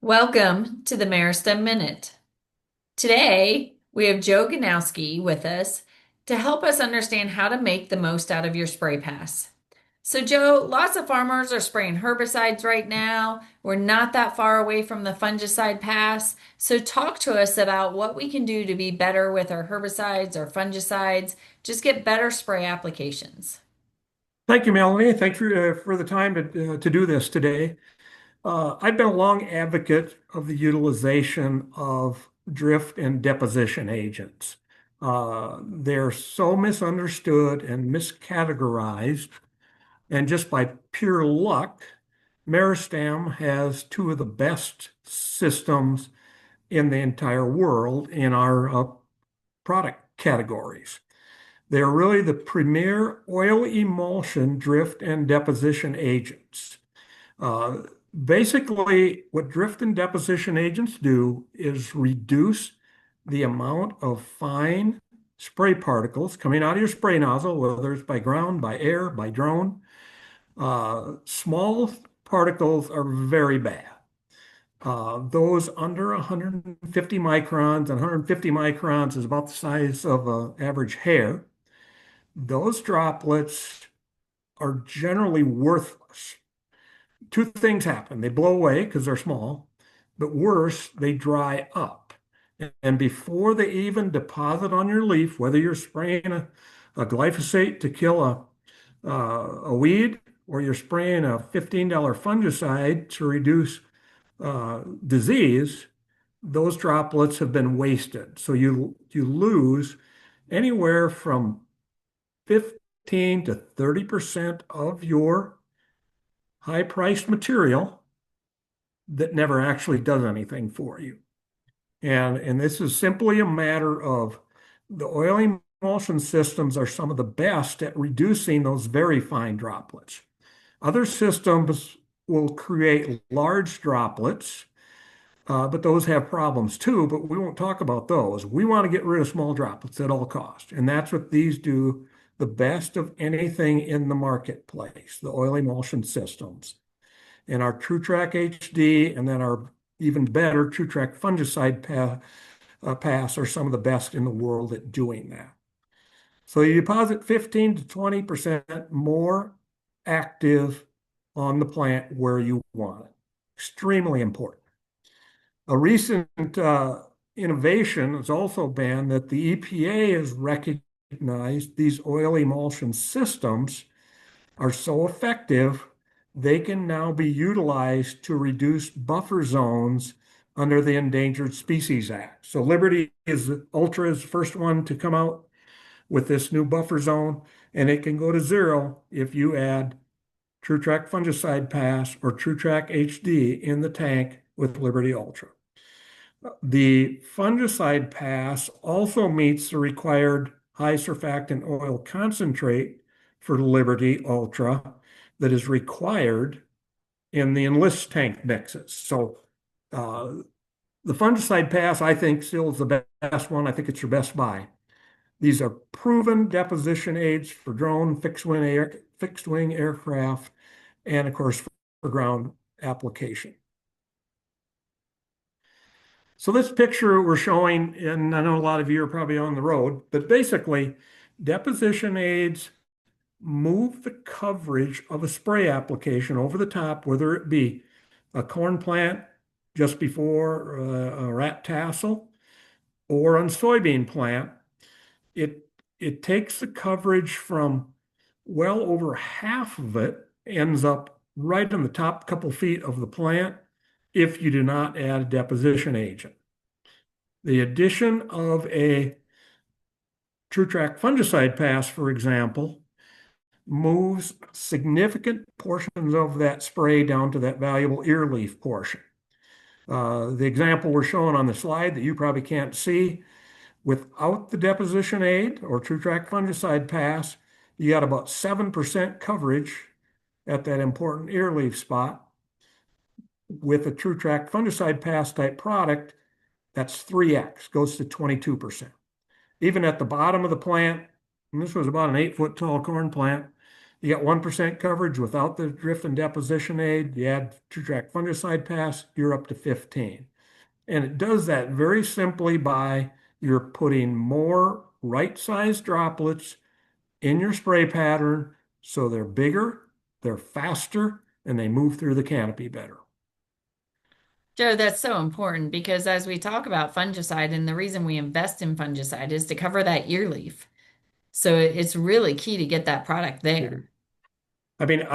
Welcome to the Meristem Minute. Today, we have Joe Ganowski with us to help us understand how to make the most out of your spray pass. So, Joe, lots of farmers are spraying herbicides right now. We're not that far away from the fungicide pass. So, talk to us about what we can do to be better with our herbicides or fungicides, just get better spray applications. Thank you, Melanie. Thanks for the time to do this today. I've been a long advocate of the utilization of drift and deposition agents. They're so misunderstood and miscategorized, and just by pure luck, Meristem has two of the best systems in the entire world in our product categories. They're really the premier oil emulsion drift and deposition agents. Uh, Basically, what drift and deposition agents do is reduce the amount of fine spray particles coming out of your spray nozzle, whether it's by ground, by air, by drone. Small particles are very bad. Those under 150 microns, and 150 microns is about the size of an average hair. Those droplets are generally worthless. Two things happen. They blow away because they're small, but worse, they dry up. And before they even deposit on your leaf, whether you're spraying a glyphosate to kill a weed, or you're spraying a $15 fungicide to reduce disease, those droplets have been wasted. So you lose anywhere from 15 to 30% of your high-priced material that never actually does anything for you. And this is simply a matter of the oil emulsion systems are some of the best at reducing those very fine droplets. Other systems will create large droplets, but those have problems too, but we won't talk about those. We want to get rid of small droplets at all costs. And that's what these do the best of anything in the marketplace, the oil emulsion systems. And our TruTrack HD and then our even better TruTrack fungicide pass are some of the best in the world at doing that. So you deposit 15 to 20% more active on the plant where you want it. Extremely important. A recent innovation has also been that the EPA has recognized these oil emulsion systems are so effective, they can now be utilized to reduce buffer zones under the Endangered Species Act. So Liberty is Ultra is the first one to come out with this new buffer zone, and it can go to zero if you add TruTrack fungicide pass or TruTrack HD in the tank with Liberty Ultra. The fungicide pass also meets the required high surfactant oil concentrate for Liberty Ultra that is required in the Enlist tank mixes. So the fungicide pass, I think, still is the best one. I think it's your best buy. These are proven deposition aids for drone, fixed wing aircraft, and of course for ground application. So this picture we're showing, and I know a lot of you are probably on the road, but basically deposition aids move the coverage of a spray application over the top, whether it be a corn plant just before a rat tassel or on soybean plant. It takes the coverage from well over half of it ends up right on the top couple feet of the plant if you do not add a deposition agent. The addition of a TruTrack fungicide pass, for example, moves significant portions of that spray down to that valuable ear leaf portion. The example we're showing on the slide that you probably can't see, without the deposition aid or TruTrack fungicide pass, you got about 7% coverage at that important ear leaf spot. With a TruTrack fungicide pass type product, that's 3x, goes to 22%. Even at the bottom of the plant, and this was about an 8-foot tall corn plant, You get 1% coverage without the drift and deposition aid. You add TruTrack fungicide pass, you're up to 15. And it does that very simply by you're putting more right-sized droplets in your spray pattern so they're bigger, they're faster, and they move through the canopy better. Joe, that's so important because as we talk about fungicide, and the reason we invest in fungicide is to cover that ear leaf. So it's really key to get that product there. I mean,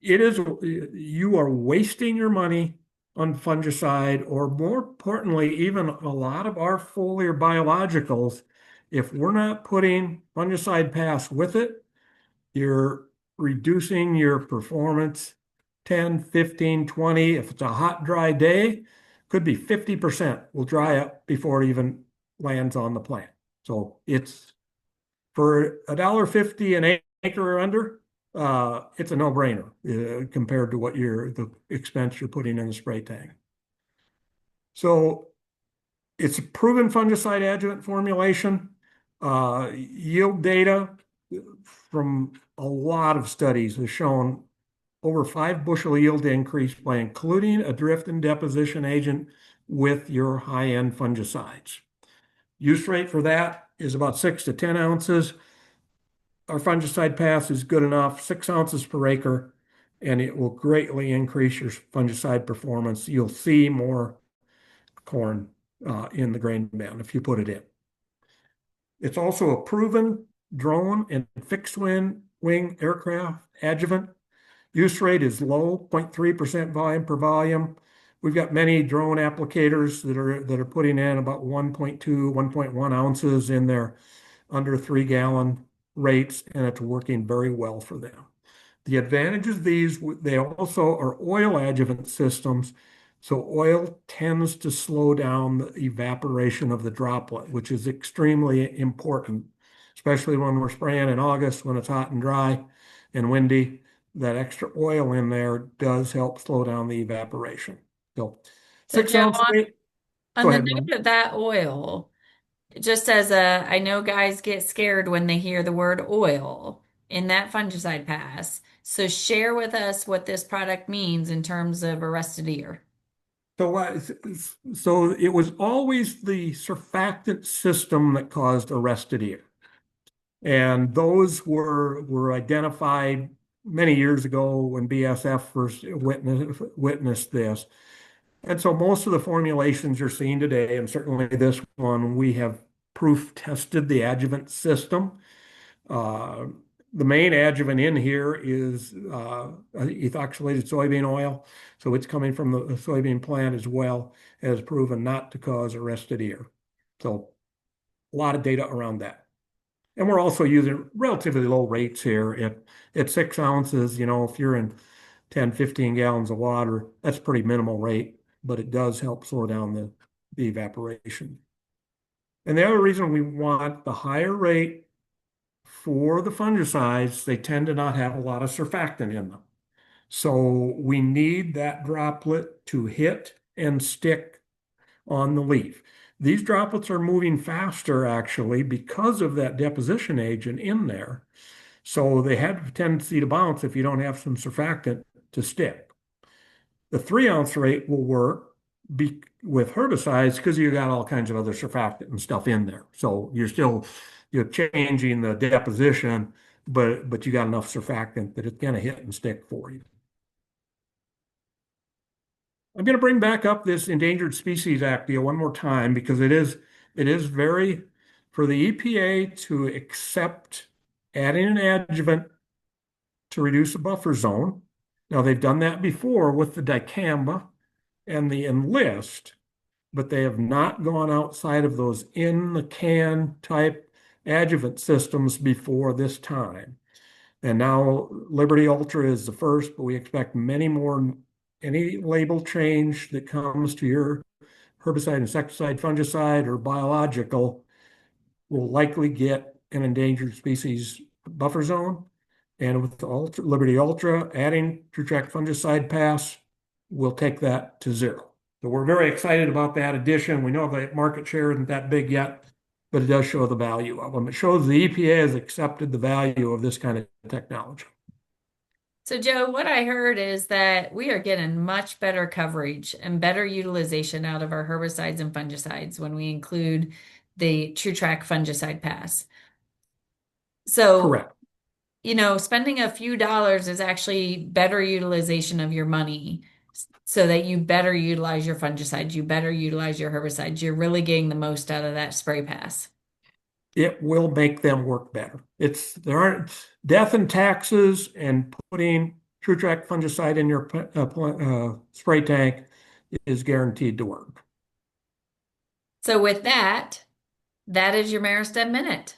it is, you are wasting your money on fungicide, or more importantly, even a lot of our foliar biologicals. If we're not putting fungicide pass with it, you're reducing your performance 10, 15, 20. If it's a hot, dry day, could be 50% will dry up before it even lands on the plant. So it's for $1.50 an acre or under, it's a no-brainer compared to what the expense you're putting in the spray tank. So it's a proven fungicide adjuvant formulation. Yield data from a lot of studies has shown over 5 bushel yield increase by including a drift and deposition agent with your high-end fungicides. Use rate for that is about 6 to 10 ounces. Our fungicide pass is good enough, 6 ounces per acre, and it will greatly increase your fungicide performance. You'll see more corn in the grain bin if you put it in. It's also a proven drone and fixed wing aircraft adjuvant. Use rate is low, 0.3% volume per volume. We've got many drone applicators that are putting in about 1.2, 1.1 ounces in their under 3 gallon rates, and it's working very well for them. The advantages of these, they also are oil adjuvant systems. So oil tends to slow down the evaporation of the droplet, which is extremely important, especially when we're spraying in August when it's hot and dry and windy. That extra oil in there does help slow down the evaporation. So So, six Joe, ounce rate. on Go the ahead, note Mom. of that oil, just as a, I know guys get scared when they hear the word oil in that fungicide pass. So share with us what this product means in terms of arrested ear. So it was always the surfactant system that caused arrested ear. And those were identified many years ago when BSF first witnessed this. And so most of the formulations you're seeing today, and certainly this one, we have proof tested the adjuvant system. Uh, the main adjuvant in here is ethoxylated soybean oil. So it's coming from the soybean plant as well, as proven not to cause arrested ear. So a lot of data around that. And we're also using relatively low rates here at 6 ounces. If you're in 10, 15 gallons of water, that's a pretty minimal rate, but it does help slow down the evaporation. And the other reason we want the higher rate for the fungicides, they tend to not have a lot of surfactant in them. So we need that droplet to hit and stick on the leaf. These droplets are moving faster actually because of that deposition agent in there. So they have a tendency to bounce if you don't have some surfactant to stick. The 3 ounce rate will work with herbicides because you got all kinds of other surfactant and stuff in there. So you're changing the deposition, but you got enough surfactant that it's going to hit and stick for you. I'm going to bring back up this Endangered Species Act deal one more time because it is very for the EPA to accept adding an adjuvant to reduce a buffer zone. Now they've done that before with the dicamba and the enlist, but they have not gone outside of those in the can type adjuvant systems before this time. And now Liberty Ultra is the first, but we expect many more. Any label change that comes to your herbicide, insecticide, fungicide, or biological will likely get an endangered species buffer zone. And with the Liberty Ultra adding TruTrack fungicide pass, we'll take that to zero. So we're very excited about that addition. We know the market share isn't that big yet, but it does show the value of them. It shows the EPA has accepted the value of this kind of technology. So, Joe, what I heard is that we are getting much better coverage and better utilization out of our herbicides and fungicides when we include the TrueTrack fungicide pass. So, Correct. spending a few dollars is actually better utilization of your money so that you better utilize your fungicides, you better utilize your herbicides. You're really getting the most out of that spray pass. It will make them work better. There aren't death and taxes and putting TrueTrack fungicide in your spray tank is guaranteed to work. So, with that, that is your Meristem Minute.